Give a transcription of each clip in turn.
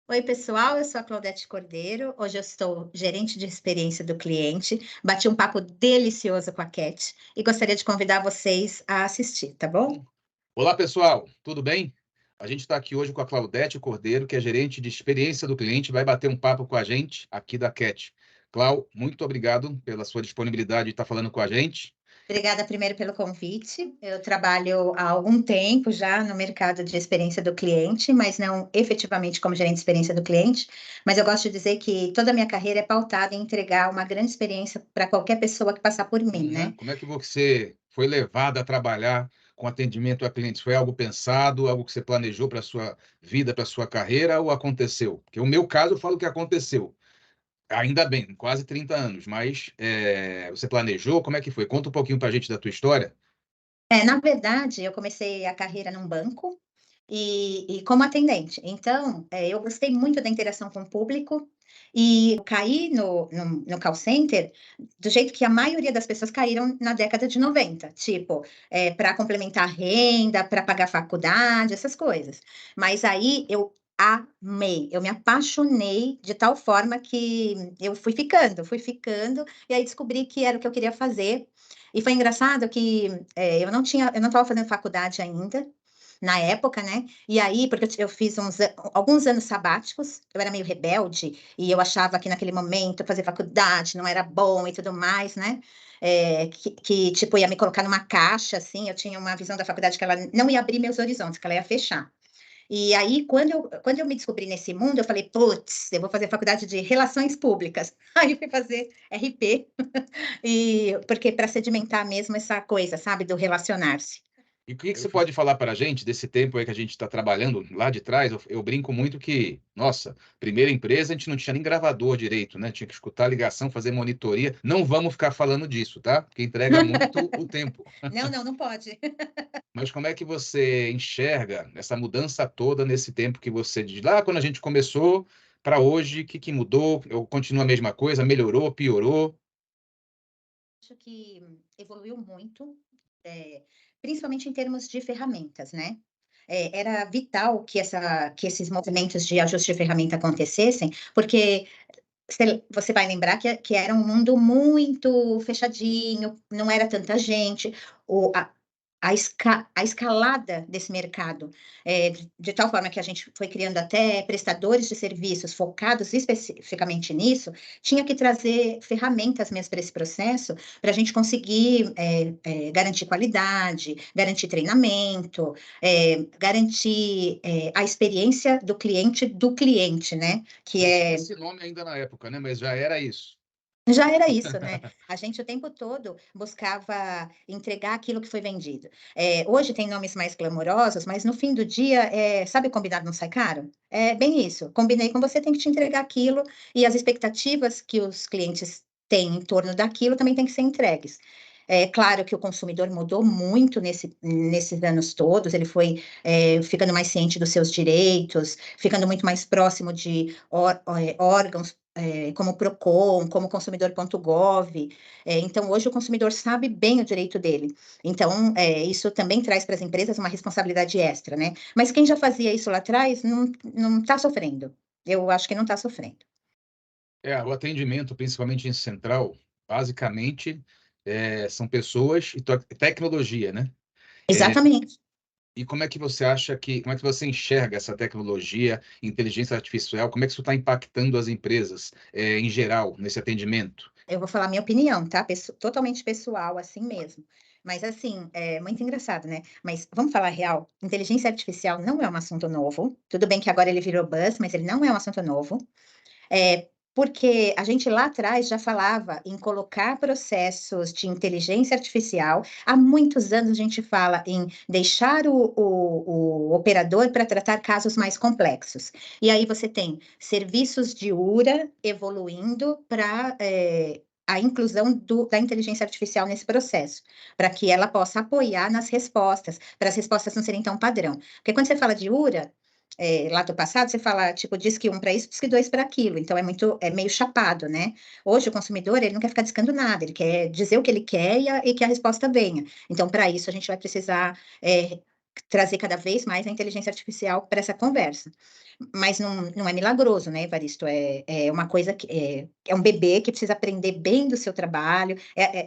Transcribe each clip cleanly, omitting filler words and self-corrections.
Oi, pessoal, eu sou a Claudete Cordeiro. Hoje eu estou gerente de experiência do cliente. Bati um papo delicioso com a Cat e gostaria de convidar vocês a assistir, tá bom? Olá, pessoal, tudo bem? A gente está aqui hoje com a Claudete Cordeiro, que é gerente de experiência do cliente, vai bater um papo com a gente aqui da CAT. Clau, muito obrigado pela sua disponibilidade de estar falando com a gente. Obrigada primeiro pelo convite. Eu trabalho há algum tempo já no mercado de experiência do cliente, mas não efetivamente como gerente de experiência do cliente. Mas eu gosto de dizer que toda a minha carreira é pautada em entregar uma grande experiência para qualquer pessoa que passar por mim, né? Como é que você foi levada a trabalhar com atendimento a clientes? Foi algo pensado, algo que você planejou para a sua vida, para a sua carreira, ou aconteceu? Porque o meu caso, eu falo que aconteceu. Ainda bem, quase 30 anos, mas você planejou? Como é que foi? Conta um pouquinho para a gente da tua história. Na verdade, eu comecei a carreira num banco e como atendente. Então, eu gostei muito da interação com o público e eu caí no call center do jeito que a maioria das pessoas caíram na década de 90, tipo, para complementar a renda, para pagar faculdade, essas coisas. Mas aí eu amei, eu me apaixonei de tal forma que eu fui ficando, e aí descobri que era o que eu queria fazer. E foi engraçado que eu não estava fazendo faculdade ainda, na época, né? E aí, porque eu fiz alguns anos sabáticos, eu era meio rebelde, e eu achava que naquele momento fazer faculdade não era bom e tudo mais, né? Tipo, ia me colocar numa caixa, assim, eu tinha uma visão da faculdade que ela não ia abrir meus horizontes, que ela ia fechar. E aí, quando eu me descobri nesse mundo, eu falei, putz, eu vou fazer faculdade de Relações Públicas. Aí eu fui fazer RP, porque para sedimentar mesmo essa coisa, sabe, do relacionar-se. E o que você pode falar para a gente desse tempo aí que a gente está trabalhando lá de trás? Eu brinco muito que, nossa, primeira empresa a gente não tinha nem gravador direito, né? Tinha que escutar a ligação, fazer monitoria. Não vamos ficar falando disso, tá? Porque entrega muito o tempo. Não, não, não pode. Mas como é que você enxerga essa mudança toda nesse tempo que você, de lá quando a gente começou para hoje, o que que mudou? Ou continua a mesma coisa? Melhorou, piorou? Acho que evoluiu muito, principalmente em termos de ferramentas, né? Era vital que esses movimentos de ajuste de ferramenta acontecessem, porque você vai lembrar que era um mundo muito fechadinho, não era tanta gente, o, a escalada desse mercado, de tal forma que a gente foi criando até prestadores de serviços focados especificamente nisso, tinha que trazer ferramentas mesmo para esse processo, para a gente conseguir garantir qualidade, garantir treinamento, garantir a experiência do cliente, né? Que Não tinha é esse nome ainda na época, né? Mas já era isso. Já era isso, né. A gente o tempo todo buscava entregar aquilo que foi vendido. Hoje tem nomes mais glamourosos, mas no fim do dia, sabe combinado não sai caro? É bem isso, combinei com você, tem que te entregar aquilo, e as expectativas que os clientes têm em torno daquilo também têm que ser entregues. É claro que o consumidor mudou muito nesses anos todos, ele foi, ficando mais ciente dos seus direitos, ficando muito mais próximo de órgãos como o Procon, como o consumidor.gov. Então, hoje o consumidor sabe bem o direito dele. Então, isso também traz para as empresas uma responsabilidade extra, né? Mas quem já fazia isso lá atrás não está sofrendo. Eu acho que não está sofrendo. O atendimento, principalmente em central, basicamente, são pessoas e tecnologia, né? É, Exatamente. e como é que você enxerga essa tecnologia, inteligência artificial, como é que isso está impactando as empresas, em geral, nesse atendimento? Eu vou falar minha opinião, tá? Totalmente pessoal, assim mesmo. Mas, assim, é muito engraçado, né? Mas vamos falar real: inteligência artificial não é um assunto novo. Tudo bem que agora ele virou buzz, mas ele não é um assunto novo. Porque a gente lá atrás já falava em colocar processos de inteligência artificial. Há muitos anos a gente fala em deixar o operador para tratar casos mais complexos. E aí você tem serviços de URA evoluindo para a inclusão da inteligência artificial nesse processo, para que ela possa apoiar nas respostas, para as respostas não serem tão padrão. Porque quando você fala de URA, lá do passado, você fala, tipo, diz que um para isso, diz que dois para aquilo. Então, é meio chapado, né? Hoje, o consumidor, ele não quer ficar discando nada, ele quer dizer o que ele quer e que a resposta venha. Então, para isso, a gente vai precisar trazer cada vez mais a inteligência artificial para essa conversa. Mas não é milagroso, né, Evaristo? É uma coisa que é um bebê que precisa aprender bem do seu trabalho,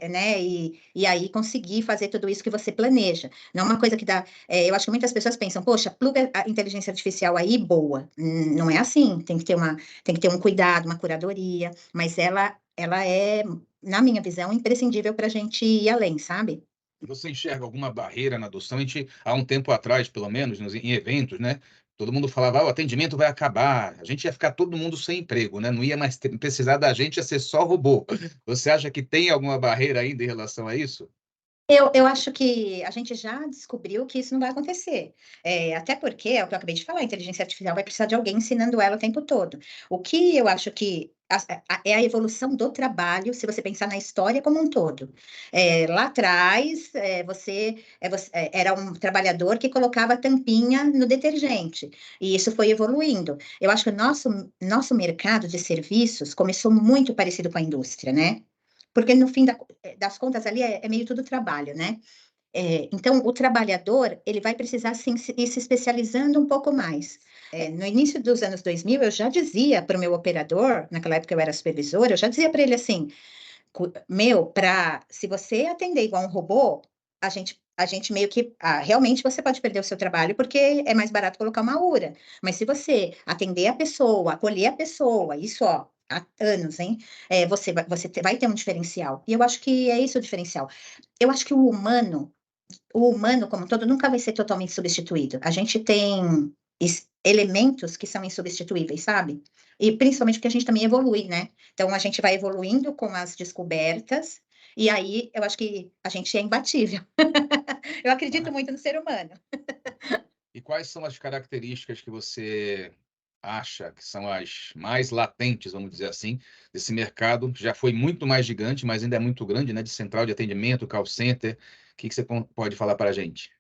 né? E aí conseguir fazer tudo isso que você planeja. Não é uma coisa que dá. Eu acho que muitas pessoas pensam, poxa, pluga a inteligência artificial aí, boa. Não é assim. Tem que ter um cuidado, uma curadoria, mas ela é, na minha visão, imprescindível para a gente ir além, sabe? Você enxerga alguma barreira na adoção? A gente, há um tempo atrás, pelo menos, em eventos, né? Todo mundo falava, o atendimento vai acabar, a gente ia ficar todo mundo sem emprego, né? Não ia mais precisar da gente, ia ser só robô. Você acha que tem alguma barreira ainda em relação a isso? Eu acho que a gente já descobriu que isso não vai acontecer. Até porque, é o que eu acabei de falar, a inteligência artificial vai precisar de alguém ensinando ela o tempo todo. O que eu acho que é a evolução do trabalho, se você pensar na história como um todo. Lá atrás, era um trabalhador que colocava tampinha no detergente, e isso foi evoluindo. Eu acho que o nosso mercado de serviços começou muito parecido com a indústria, né? Porque no fim das contas ali é meio tudo trabalho, né? Então, o trabalhador, ele vai precisar ir se especializando um pouco mais. No início dos anos 2000, eu já dizia para o meu operador, naquela época eu era supervisora, eu já dizia para ele assim, se você atender igual um robô, a gente meio que, realmente você pode perder o seu trabalho porque é mais barato colocar uma URA. Mas se você atender a pessoa, acolher a pessoa, isso, ó, há anos, hein? Você vai ter um diferencial. E eu acho que é isso o diferencial. Eu acho que o humano como um todo nunca vai ser totalmente substituído. A gente tem elementos que são insubstituíveis, sabe? E principalmente porque a gente também evolui, né? Então a gente vai evoluindo com as descobertas, e aí eu acho que a gente é imbatível. Eu acredito Ah, muito no ser humano. e quais são as características que você acha que são as mais latentes, vamos dizer assim, desse mercado? Já foi muito mais gigante, mas ainda é muito grande, né? De central de atendimento, call center. O que que você pode falar para a gente?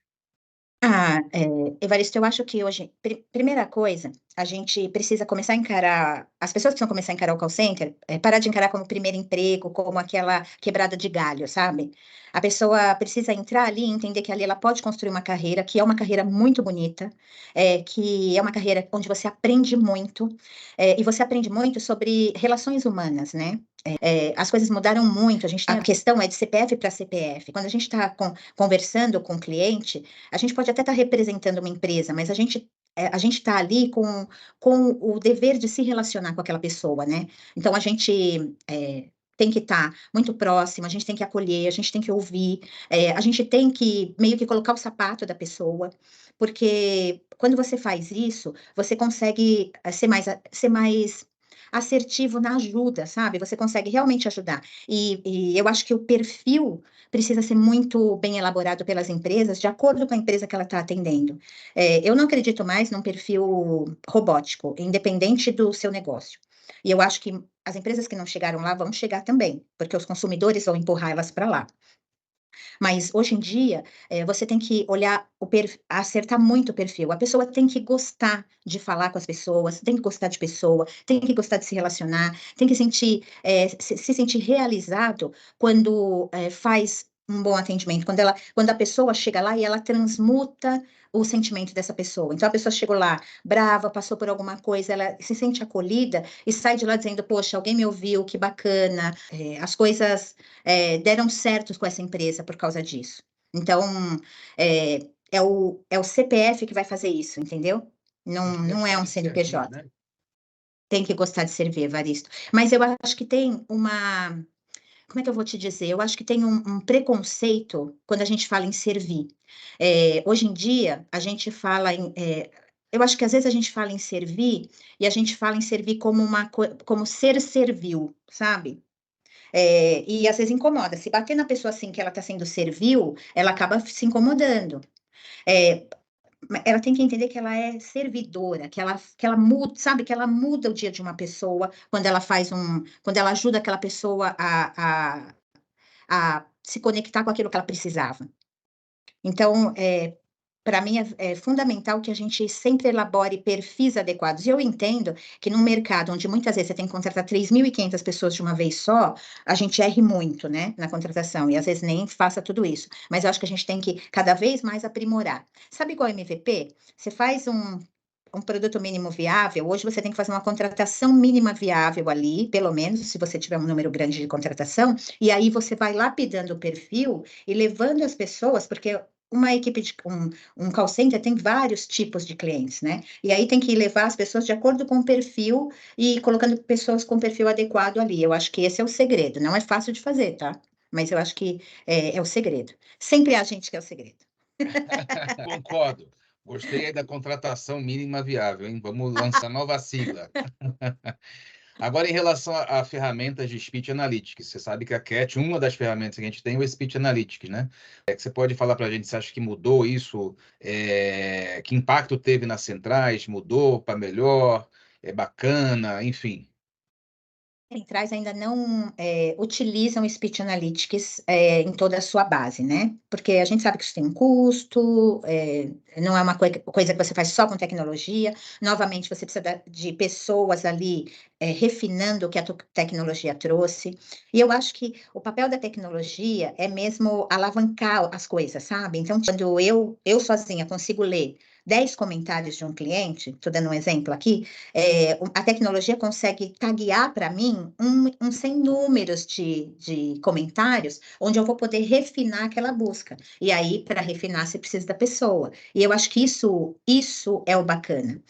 Evaristo, eu acho que hoje, primeira coisa, a gente precisa começar a encarar, as pessoas precisam começar a encarar o call center, parar de encarar como primeiro emprego, como aquela quebrada de galho, sabe? A pessoa precisa entrar ali e entender que ali ela pode construir uma carreira, que é uma carreira muito bonita, que é uma carreira onde você aprende muito, e você aprende muito sobre relações humanas, né? As coisas mudaram muito, a questão é de CPF para CPF. Quando a gente está conversando com o cliente, a gente pode até estar representando uma empresa, mas a gente está ali com o dever de se relacionar com aquela pessoa, né? Então, a gente tem que estar muito próximo, a gente tem que acolher, a gente tem que ouvir, a gente tem que meio que colocar o sapato da pessoa, porque quando você faz isso, você consegue ser mais assertivo na ajuda, sabe? Você consegue realmente ajudar. E eu acho que o perfil precisa ser muito bem elaborado pelas empresas, de acordo com a empresa que ela está atendendo. Eu não acredito mais num perfil robótico, independente do seu negócio. E eu acho que as empresas que não chegaram lá vão chegar também, porque os consumidores vão empurrar elas para lá. Mas hoje em dia, você tem que olhar acertar muito o perfil. A pessoa tem que gostar de falar com as pessoas, tem que gostar de pessoa, tem que gostar de se relacionar, tem que se sentir realizado quando faz um bom atendimento, quando a pessoa chega lá e ela transmuta o sentimento dessa pessoa. Então a pessoa chegou lá brava, passou por alguma coisa, ela se sente acolhida e sai de lá dizendo: poxa, alguém me ouviu, que bacana. As coisas deram certo com essa empresa por causa disso. Então, é, é o CPF que vai fazer isso, entendeu? Tem que Não é gostar um de servir, CNPJ. né? Tem que gostar de servir, Evaristo. Mas eu acho que tem uma. Como é que eu vou te dizer? Eu acho que tem um preconceito quando a gente fala em servir. Hoje em dia, a gente fala em. Eu acho que às vezes a gente fala em servir e a gente fala em servir como como ser servil, sabe? E às vezes incomoda. Se bater na pessoa assim que ela está sendo servil, ela acaba se incomodando. É, ela tem que entender que ela é servidora, que ela muda, sabe, que ela muda o dia de uma pessoa quando ela quando ela ajuda aquela pessoa a se conectar com aquilo que ela precisava. Então, para mim é fundamental que a gente sempre elabore perfis adequados. E eu entendo que num mercado onde muitas vezes você tem que contratar 3.500 pessoas de uma vez só, a gente erre muito, né, na contratação, e às vezes nem faça tudo isso. Mas eu acho que a gente tem que cada vez mais aprimorar. Sabe igual MVP? Você faz um produto mínimo viável, hoje você tem que fazer uma contratação mínima viável ali, pelo menos, se você tiver um número grande de contratação, e aí você vai lapidando o perfil e levando as pessoas, porque uma equipe de um call center tem vários tipos de clientes, né? E aí tem que levar as pessoas de acordo com o perfil e colocando pessoas com perfil adequado ali. Eu acho que esse é o segredo. Não é fácil de fazer, tá? Mas eu acho que é o segredo. Sempre há gente que é o segredo. Concordo. Gostei aí da contratação mínima viável, hein? Vamos lançar nova sigla. Agora, em relação a ferramentas de Speech Analytics, você sabe que a Cat, uma das ferramentas que a gente tem é o Speech Analytics, né? Que você pode falar para a gente, você acha que mudou isso? Que impacto teve nas centrais? Mudou para melhor? É bacana? Enfim. Centrais ainda não utilizam o Speech Analytics em toda a sua base, né? Porque a gente sabe que isso tem um custo, não é uma coisa que você faz só com tecnologia. Novamente, você precisa de pessoas ali refinando o que a tecnologia trouxe. E eu acho que o papel da tecnologia é mesmo alavancar as coisas, sabe? Então, quando eu sozinha consigo ler 10 comentários de um cliente, estou dando um exemplo aqui, a tecnologia consegue taguear para mim sem números de comentários, onde eu vou poder refinar aquela busca. E aí, para refinar, você precisa da pessoa. E eu acho que isso é o bacana.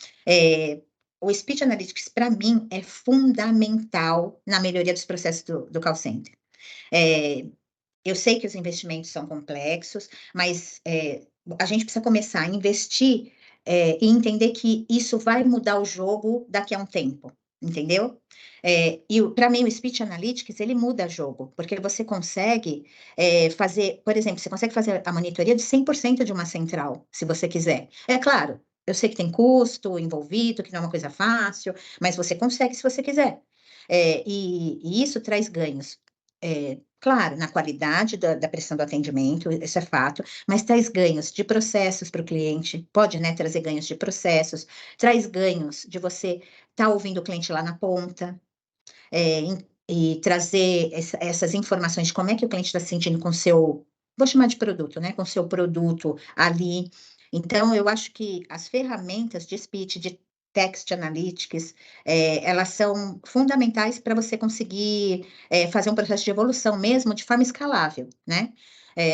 O Speech Analytics, para mim, é fundamental na melhoria dos processos do call center. Eu sei que os investimentos são complexos, mas a gente precisa começar a investir e entender que isso vai mudar o jogo daqui a um tempo, entendeu? E para mim o Speech Analytics ele muda o jogo, porque você consegue fazer, por exemplo, você consegue fazer a monitoria de 100% de uma central, se você quiser. É claro, eu sei que tem custo envolvido, que não é uma coisa fácil, mas você consegue se você quiser. E isso traz ganhos. Claro, na qualidade da prestação do atendimento, isso é fato, mas traz ganhos de processos para o cliente, pode, né, trazer ganhos de processos, traz ganhos de você estar ouvindo o cliente lá na ponta, e trazer essas informações de como é que o cliente está se sentindo com o seu, vou chamar de produto, né, com o seu produto ali. Então, eu acho que as ferramentas de speech, de text analytics, elas são fundamentais para você conseguir fazer um processo de evolução mesmo de forma escalável, né?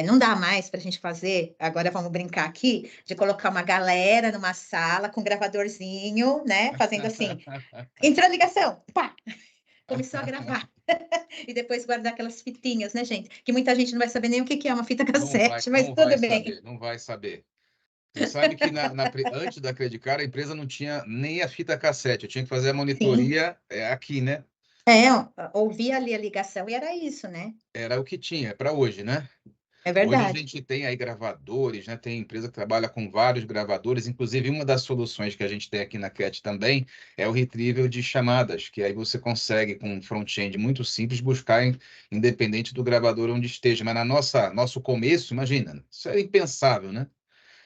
Não dá mais para a gente fazer, agora vamos brincar aqui, de colocar uma galera numa sala com um gravadorzinho, né? Fazendo assim, entrou ligação, pá, começou a gravar. E depois guardar aquelas fitinhas, né, gente? Que muita gente não vai saber nem o que que é uma fita cassete, mas Não vai tudo bem. saber, não vai saber. Você sabe que antes da Credicar, a empresa não tinha nem a fita cassete. Eu tinha que fazer a Sim. monitoria aqui, né? Ouvia ali a ligação e era isso, né? Era o que tinha, para hoje, né? É Hoje a verdade. gente tem aí gravadores, né? Tem empresa que trabalha com vários gravadores. Inclusive, uma das soluções que a gente tem aqui na Cat também é o retrieval de chamadas, que aí você consegue, com um front-end muito simples, buscar independente do gravador onde esteja. Mas nosso começo, imagina, isso era impensável, né?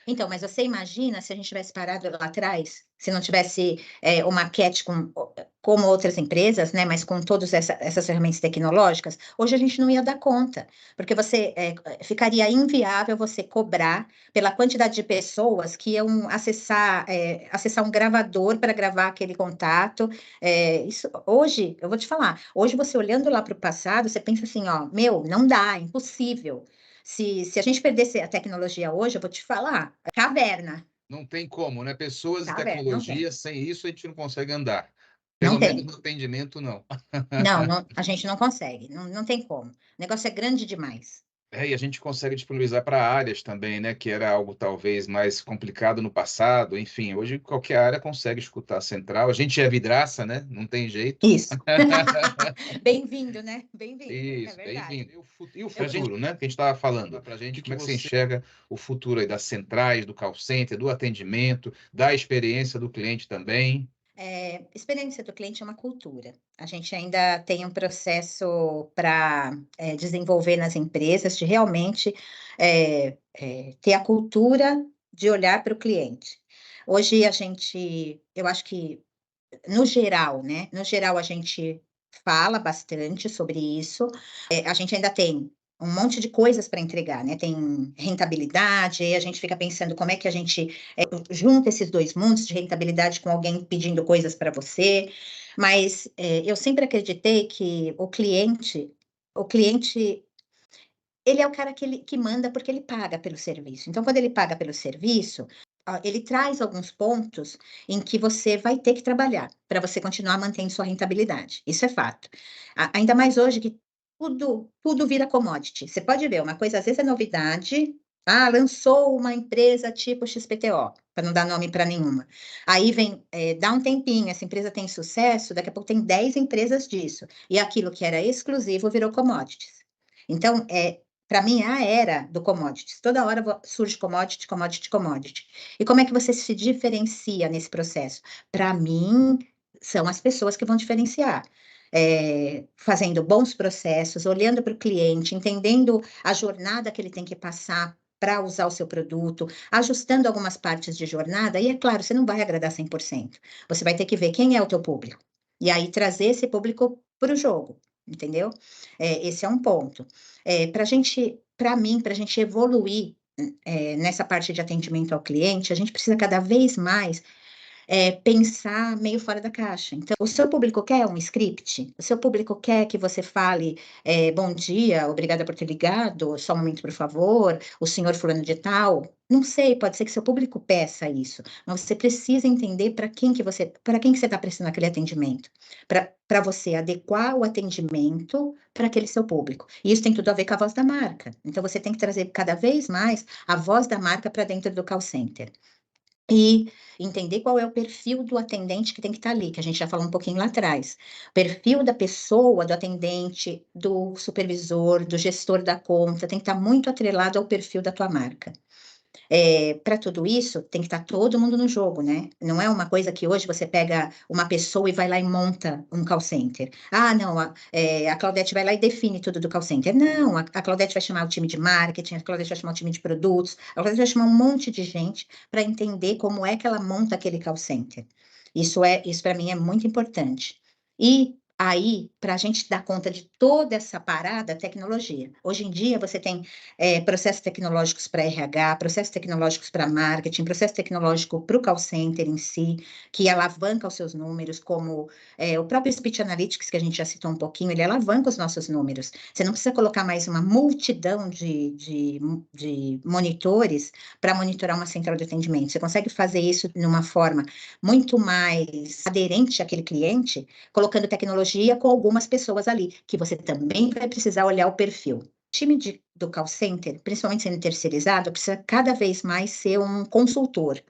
Então, mas você imagina se a gente tivesse parado lá atrás, se não tivesse uma Cat como outras empresas, né, mas com todas essas ferramentas tecnológicas, hoje a gente não ia dar conta, porque ficaria inviável você cobrar pela quantidade de pessoas que iam acessar um gravador para gravar aquele contato. Isso, hoje, eu vou te falar, hoje você olhando lá para o passado, você pensa assim, ó, meu, não dá, é impossível. Se a gente perdesse a tecnologia hoje, eu vou te falar, caverna, Não tem como, né? Pessoas e caverna, não tem, tecnologia, sem isso a gente não consegue andar. não Pelo menos tem. no atendimento, não. Não, a gente não consegue, não tem como. O negócio é grande demais. E a gente consegue disponibilizar para áreas também, né? Que era algo talvez mais complicado no passado. Enfim, hoje qualquer área consegue escutar a central. A gente é vidraça, né? Não tem jeito. Isso. Bem-vindo, né? Bem-vindo, é Isso, verdade. bem-vindo. E o Eu, futuro, né? Que a gente estava falando. Para a gente, como é que você enxerga o futuro aí das centrais, do call center, do atendimento, da experiência do cliente também? experiência do cliente é uma cultura. A gente ainda tem um processo para desenvolver nas empresas de realmente ter a cultura de olhar para o cliente. Hoje eu acho que no geral, né, no geral a gente fala bastante sobre isso, a gente ainda tem um monte de coisas para entregar, né, tem rentabilidade, aí a gente fica pensando como é que a gente, junta esses 2 mundos de rentabilidade com alguém pedindo coisas para você, mas, eu sempre acreditei que o cliente, ele é o cara que manda, porque ele paga pelo serviço. Então, quando ele paga pelo serviço, ele traz alguns pontos em que você vai ter que trabalhar para você continuar mantendo sua rentabilidade. Isso é fato. Ainda mais hoje que tudo vira commodity. Você pode ver, uma coisa às vezes é novidade. Ah, lançou uma empresa tipo XPTO, para não dar nome para nenhuma. Aí vem, dá um tempinho, essa empresa tem sucesso, daqui a pouco tem 10 empresas disso. E aquilo que era exclusivo virou commodities. Então, para mim, é a era do commodities. Toda hora surge commodity, commodity, commodity. E como é que você se diferencia nesse processo? Para mim, são as pessoas que vão diferenciar. Fazendo bons processos, olhando para o cliente, entendendo a jornada que ele tem que passar para usar o seu produto, ajustando algumas partes de jornada, e é claro, você não vai agradar 100%. Você vai ter que ver quem é o teu público. E aí trazer esse público para o jogo, entendeu? Esse é um ponto. Para mim, para a gente evoluir nessa parte de atendimento ao cliente, a gente precisa cada vez mais pensar meio fora da caixa. Então, o seu público quer um script? O seu público quer que você fale, bom dia, obrigada por ter ligado, só um momento, por favor, o senhor fulano de tal? Não sei, pode ser que seu público peça isso, mas você precisa entender para quem que você está prestando aquele atendimento, para você adequar o atendimento para aquele seu público. E isso tem tudo a ver com a voz da marca. Então, você tem que trazer cada vez mais a voz da marca para dentro do call center. E entender qual é o perfil do atendente que tem que estar ali, que a gente já falou um pouquinho lá atrás. Perfil da pessoa, do atendente, do supervisor, do gestor da conta, tem que estar muito atrelado ao perfil da tua marca. Para tudo isso, tem que estar todo mundo no jogo, né? Não é uma coisa que hoje você pega uma pessoa e vai lá e monta um call center. Ah, não, a Claudete vai lá e define tudo do call center. Não, a Claudete vai chamar o time de marketing, a Claudete vai chamar o time de produtos, a Claudete vai chamar um monte de gente para entender como é que ela monta aquele call center. Isso para mim é muito importante. E aí, para a gente dar conta de toda essa parada, tecnologia. Hoje em dia, você tem processos tecnológicos para RH, processos tecnológicos para marketing, processo tecnológico para o call center em si, que alavanca os seus números, como o próprio Speech Analytics, que a gente já citou um pouquinho, ele alavanca os nossos números. Você não precisa colocar mais uma multidão de monitores para monitorar uma central de atendimento. Você consegue fazer isso de uma forma muito mais aderente àquele cliente, colocando tecnologia com algumas pessoas ali, que você também vai precisar olhar o perfil. O time do call center, principalmente sendo terceirizado, precisa cada vez mais ser um consultor.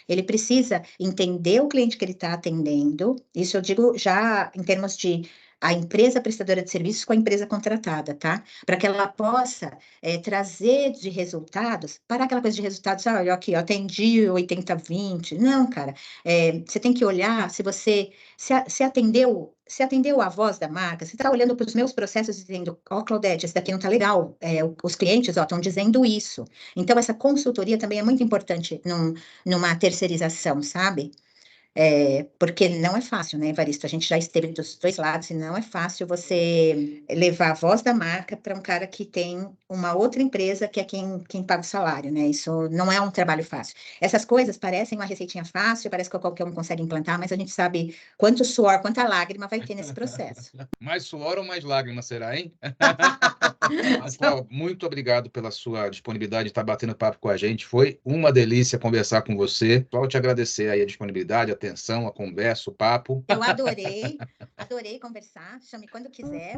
Ele precisa entender o cliente que ele está atendendo, isso eu digo já em termos de a empresa prestadora de serviços com a empresa contratada, tá? Para que ela possa trazer de resultados, para aquela coisa de resultados, olha aqui, eu atendi 80/20. Não, cara, você tem que olhar se você se atendeu a voz da marca, você está olhando para os meus processos e dizendo, Claudete, esse daqui não está legal, os clientes estão dizendo isso. Então, essa consultoria também é muito importante numa terceirização, sabe? Porque não é fácil, né, Evaristo? A gente já esteve dos dois lados e não é fácil você levar a voz da marca para um cara que tem uma outra empresa que é quem paga o salário, né? Isso não é um trabalho fácil. Essas coisas parecem uma receitinha fácil, parece que qualquer um consegue implantar, mas a gente sabe quanto suor, quanta lágrima vai ter nesse processo. Mais suor ou mais lágrima será, hein? Rafael, muito obrigado pela sua disponibilidade de estar batendo papo com a gente. Foi uma delícia conversar com você. Só te agradecer aí a disponibilidade, a atenção, a conversa, o papo. Eu adorei conversar. Chame quando quiser.